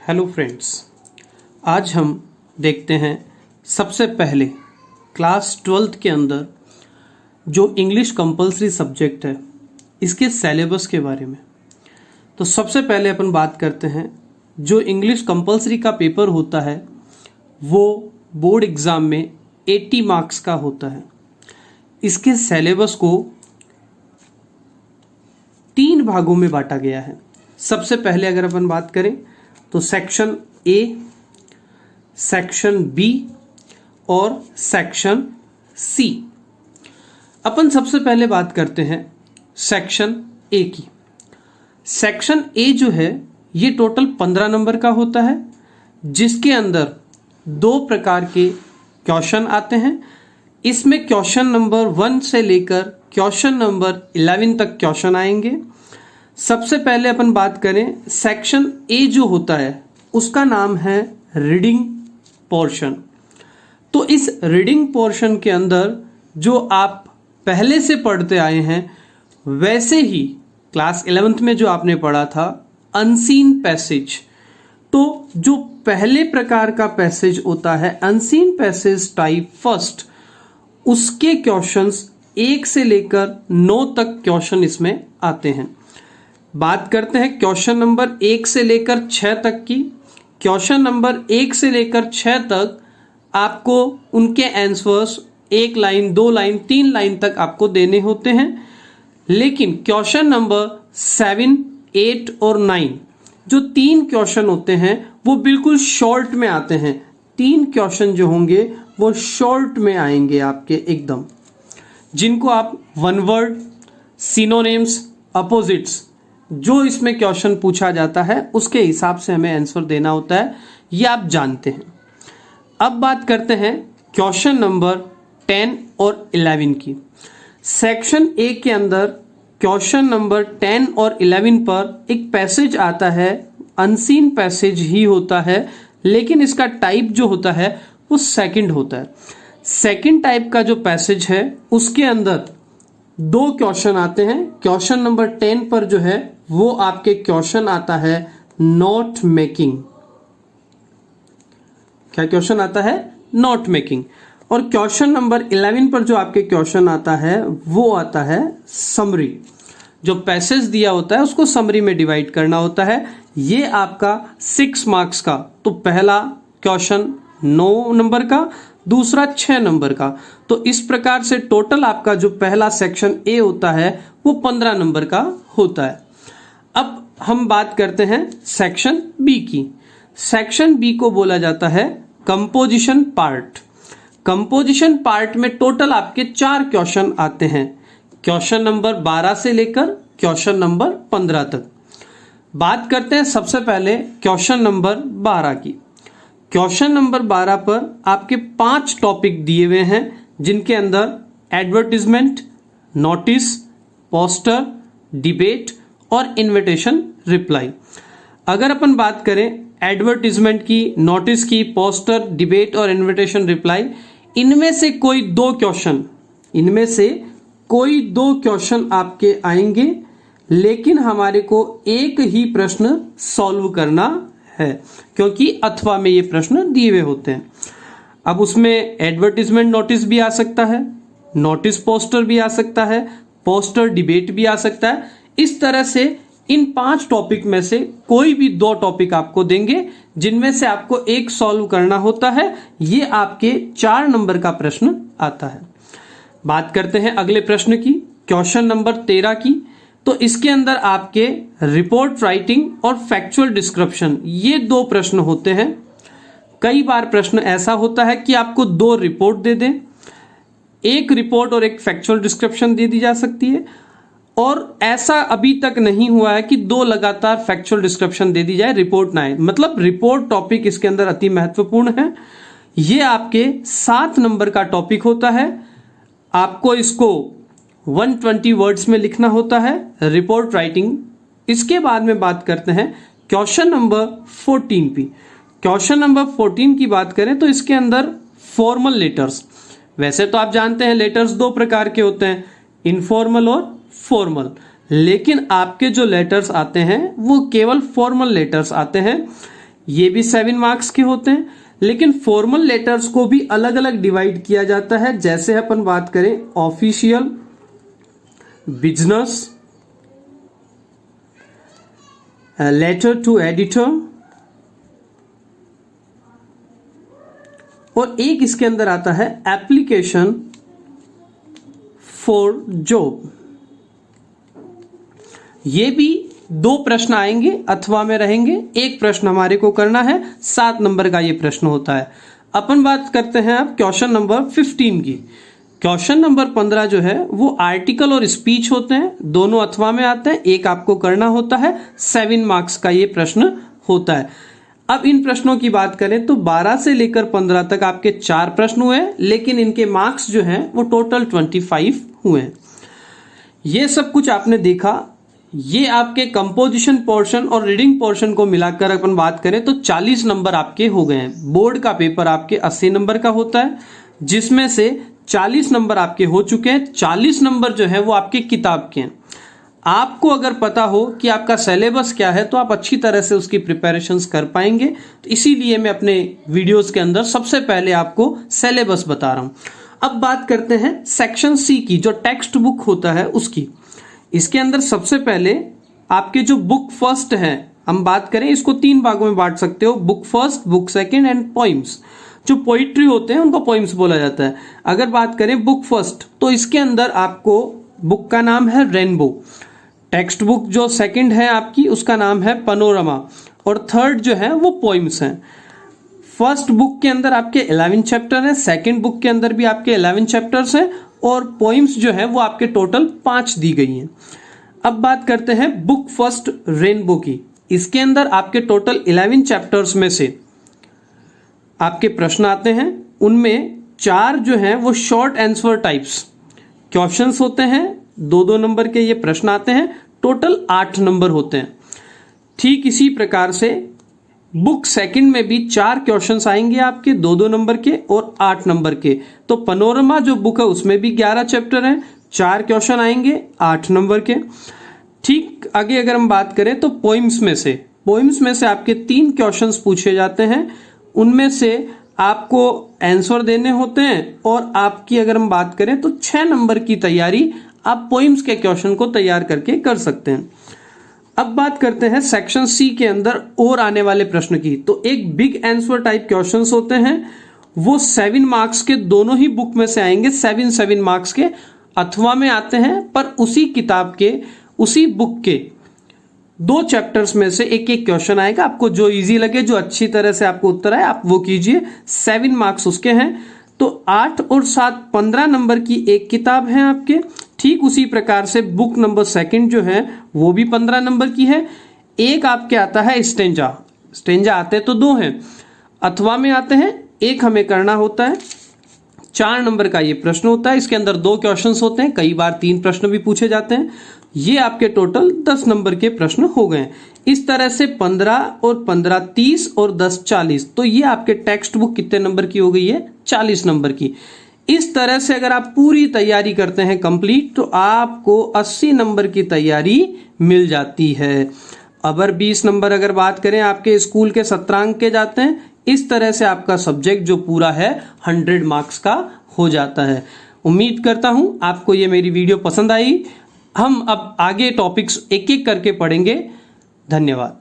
Hello friends, आज हम देखते हैं सबसे पहले क्लास 12th के अंदर जो इंग्लिश कंपलसरी सब्जेक्ट है इसके सिलेबस के बारे में। तो सबसे पहले अपन बात करते हैं, जो इंग्लिश कंपलसरी का पेपर होता है वो बोर्ड एग्ज़ाम में 80 मार्क्स का होता है। इसके सिलेबस को 3 भागों में बांटा गया है। सबसे पहले अगर अपन बात करें तो सेक्शन ए, सेक्शन बी और सेक्शन सी। अपन सबसे पहले बात करते हैं सेक्शन ए की। सेक्शन ए जो है ये टोटल 15 नंबर का होता है, जिसके अंदर 2 प्रकार के क्वेश्चन आते हैं। इसमें क्वेश्चन नंबर 1 से लेकर क्वेश्चन नंबर 11 तक क्वेश्चन आएंगे। सबसे पहले अपन बात करें, सेक्शन ए जो होता है उसका नाम है रीडिंग पोर्शन। तो इस रीडिंग पोर्शन के अंदर जो आप पहले से पढ़ते आए हैं वैसे ही क्लास 11th में जो आपने पढ़ा था अनसीन पैसेज, तो जो पहले प्रकार का पैसेज होता है अनसीन पैसेज टाइप फर्स्ट, उसके क्वेश्चंस 1 से लेकर 9 तक क्वेश्चन इसमें आते हैं। बात करते हैं क्वेश्चन नंबर 1 से लेकर 6 तक की। क्वेश्चन नंबर 1 से लेकर 6 तक आपको उनके आंसर्स 1 लाइन, 2 लाइन, 3 लाइन तक आपको देने होते हैं। लेकिन क्वेश्चन नंबर 7, 8 और 9 जो 3 क्वेश्चन होते हैं वो बिल्कुल शॉर्ट में आते हैं। 3 क्वेश्चन जो होंगे वो शॉर्ट में आएंगे आपके एकदम, जिनको आप वन वर्ड, सिनोनिम्स, अपोजिट्स जो इसमें क्वेश्चन पूछा जाता है उसके हिसाब से हमें आंसर देना होता है, ये आप जानते हैं। अब बात करते हैं क्वेश्चन नंबर 10 और 11 की। सेक्शन ए के अंदर क्वेश्चन नंबर 10 और 11 पर एक पैसेज आता है, अनसीन पैसेज ही होता है, लेकिन इसका टाइप जो होता है वो सेकंड होता है। सेकंड टाइप का जो पैसेज है उसके अंदर 2 क्वेश्चन आते हैं। क्वेश्चन नंबर 10 पर जो है वो आपके क्वेश्चन आता है नोट मेकिंग। क्या क्वेश्चन आता है? Note making. और क्वेश्चन नंबर 11 पर जो आपके क्वेश्चन आता है वो आता है समरी। जो पैसेज दिया होता है उसको समरी में डिवाइड करना होता है। ये आपका 6 मार्क्स का, तो पहला क्वेश्चन 9 नंबर का, दूसरा 6 नंबर का। तो इस प्रकार से टोटल आपका जो पहला सेक्शन ए होता है वो 15 नंबर का होता है। अब हम बात करते हैं सेक्शन बी की। सेक्शन बी को बोला जाता है कंपोजिशन पार्ट। कंपोजिशन पार्ट में टोटल आपके 4 क्वेश्चन आते हैं, क्वेश्चन नंबर 12 से लेकर क्वेश्चन नंबर 15 तक। बात करते हैं सबसे पहले क्वेश्चन नंबर 12 की। क्वेश्चन नंबर 12 पर आपके 5 टॉपिक दिए हुए हैं, जिनके अंदर एडवर्टीजमेंट, नोटिस, पोस्टर, डिबेट और इनविटेशन रिप्लाई। अगर अपन बात करें एडवर्टीजमेंट की, नोटिस की, पोस्टर, डिबेट और इनविटेशन रिप्लाई, इनमें से कोई 2 क्वेश्चन आपके आएंगे, लेकिन हमारे को एक ही प्रश्न सॉल्व करना है, क्योंकि अथवा में ये प्रश्न दिए हुए होते हैं। अब उसमें एडवर्टीजमेंट नोटिस भी आ सकता है, नोटिस पोस्टर भी आ सकता है, पोस्टर डिबेट भी आ सकता है। इस तरह से इन 5 टॉपिक में से कोई भी 2 टॉपिक आपको देंगे, जिनमें से आपको एक सॉल्व करना होता है। ये आपके 4 नंबर का प्रश्न आता है। बात करते हैं अगले प्रश्न की, क्वेश्चन नंबर 13 की। तो इसके अंदर आपके रिपोर्ट राइटिंग और फैक्चुअल डिस्क्रिप्शन, ये 2 प्रश्न होते हैं। कई बार प्रश्न ऐसा होता है कि आपको 2 रिपोर्ट दे दें, एक रिपोर्ट और एक फैक्चुअल डिस्क्रिप्शन दे दी जा सकती है, और ऐसा अभी तक नहीं हुआ है कि 2 लगातार फैक्चुअल डिस्क्रिप्शन दे दी जाए, रिपोर्ट ना आए। मतलब रिपोर्ट टॉपिक इसके अंदर अति महत्वपूर्ण है। ये आपके 7 नंबर का टॉपिक होता है। आपको इसको 120 वर्ड्स में लिखना होता है, रिपोर्ट राइटिंग। इसके बाद में बात करते हैं क्वेश्चन नंबर 14 की। क्वेश्चन नंबर 14 की बात करें तो इसके अंदर फॉर्मल लेटर्स। वैसे तो आप जानते हैं लेटर्स 2 प्रकार के होते हैं, इनफॉर्मल और फॉर्मल, लेकिन आपके जो लेटर्स आते हैं वो केवल फॉर्मल लेटर्स आते हैं। ये भी 7 मार्क्स के होते हैं, लेकिन फॉर्मल लेटर्स को भी अलग अलग डिवाइड किया जाता है। जैसे अपन बात करें official, business, letter to editor, और एक इसके अंदर आता है एप्लीकेशन फॉर जॉब। ये भी 2 प्रश्न आएंगे अथवा में रहेंगे, एक प्रश्न हमारे को करना है, 7 नंबर का ये प्रश्न होता है। अपन बात करते हैं अब क्वेश्चन नंबर 15 की। क्वेश्चन नंबर 15 जो है वो आर्टिकल और स्पीच होते हैं, दोनों अथवा में आते हैं, एक आपको करना होता है, 7 मार्क्स का ये प्रश्न होता है। अब इन प्रश्नों की बात करें तो 12 से लेकर 15 तक आपके 4 प्रश्न हुए, लेकिन इनके मार्क्स जो हैं वो टोटल 25 हुए। ये सब कुछ आपने देखा। ये आपके कंपोजिशन पोर्शन और रीडिंग पोर्शन को मिलाकर अपन बात करें तो 40 नंबर आपके हो गए हैं। बोर्ड का पेपर आपके 80 नंबर का होता है, जिसमें से 40 नंबर आपके हो चुके हैं। 40 नंबर जो है वो आपके किताब के हैं। आपको अगर पता हो कि आपका सिलेबस क्या है तो आप अच्छी तरह से उसकी प्रिपरेशंस कर पाएंगे। तो इसीलिए मैं अपने वीडियोस के अंदर सबसे पहले आपको सिलेबस बता रहा हूं। अब बात करते हैं सेक्शन सी की, जो टेक्स्ट बुक होता है उसकी। इसके अंदर सबसे पहले आपके जो बुक फर्स्ट है, हम बात करें इसको 3 भागों में बांट सकते हो, book first, book second and poems. जो पोइट्री होते हैं उनको पोइम्स बोला जाता है। अगर बात करें बुक फर्स्ट तो इसके अंदर आपको बुक का नाम है रेनबो, टेक्स्ट बुक जो सेकंड है आपकी उसका नाम है पनोरमा, और थर्ड जो है वो पोइम्स हैं। फर्स्ट बुक के अंदर आपके 11 चैप्टर हैं, सेकंड बुक के अंदर भी आपके 11 चैप्टर्स हैं, और पोइम्स जो है वो आपके टोटल 5 दी गई हैं। अब बात करते हैं बुक फर्स्ट रेनबो की। इसके अंदर आपके टोटल 11 चैप्टर्स में से आपके प्रश्न आते हैं, उनमें 4 जो हैं वो शॉर्ट आंसर टाइप्स क्वेश्चंस होते हैं, 2-2 नंबर के ये प्रश्न आते हैं, टोटल 8 नंबर होते हैं। ठीक इसी प्रकार से बुक सेकंड में भी 4 क्वेश्चंस आएंगे आपके, 2-2 नंबर के और 8 नंबर के। तो पनोरमा जो बुक है उसमें भी 11 चैप्टर हैं, 4 क्वेश्चन आएंगे 8 नंबर के। ठीक आगे अगर हम बात करें तो पोइम्स में से आपके 3 क्वेश्चंस पूछे जाते हैं, उनमें से आपको आंसर देने होते हैं, और आपकी अगर हम बात करें तो 6 नंबर की तैयारी आप पोइम्स के क्वेश्चन को तैयार करके कर सकते हैं। अब बात करते हैं सेक्शन सी के अंदर और आने वाले प्रश्न की। तो एक बिग आंसर टाइप क्वेश्चंस होते हैं, वो 7 मार्क्स के दोनों ही बुक में से आएंगे, 7 मार्क्स के अथवा में आते हैं, पर उसी किताब के उसी बुक के 2 चैप्टर्स में से एक क्वेश्चन आएगा। आपको जो इजी लगे, जो अच्छी तरह से आपको उत्तर आए आप वो कीजिए। 7 मार्क्स उसके हैं। तो 8 और 7 15 नंबर की एक किताब है आपके। ठीक उसी प्रकार से बुक नंबर सेकंड जो है वो भी 15 नंबर की है। एक आपके आता है स्टेंजा आते तो 2 हैं, अथवा में आते हैं, एक हमें करना होता है। 4 नंबर का ये प्रश्न होता है, इसके अंदर 2 क्वेश्चंस होते हैं, कई बार 3 प्रश्न भी पूछे जाते हैं। ये आपके टोटल 10 नंबर के प्रश्न हो गए। इस तरह से 15 और 15 30 और 10 40। तो ये आपके टेक्स्ट बुक कितने नंबर की हो गई है? 40 नंबर की। इस तरह से अगर आप पूरी तैयारी करते हैं कंप्लीट, तो आपको 80 नंबर की तैयारी मिल जाती है। अगर 20 नंबर अगर बात करें आपके स्कूल के 17 अंक के जाते हैं। इस तरह से आपका सब्जेक्ट जो पूरा है 100 मार्क्स का हो जाता है। उम्मीद करता हूं आपको ये मेरी वीडियो पसंद आई। हम अब आगे टॉपिक्स एक एक करके पढ़ेंगे। धन्यवाद।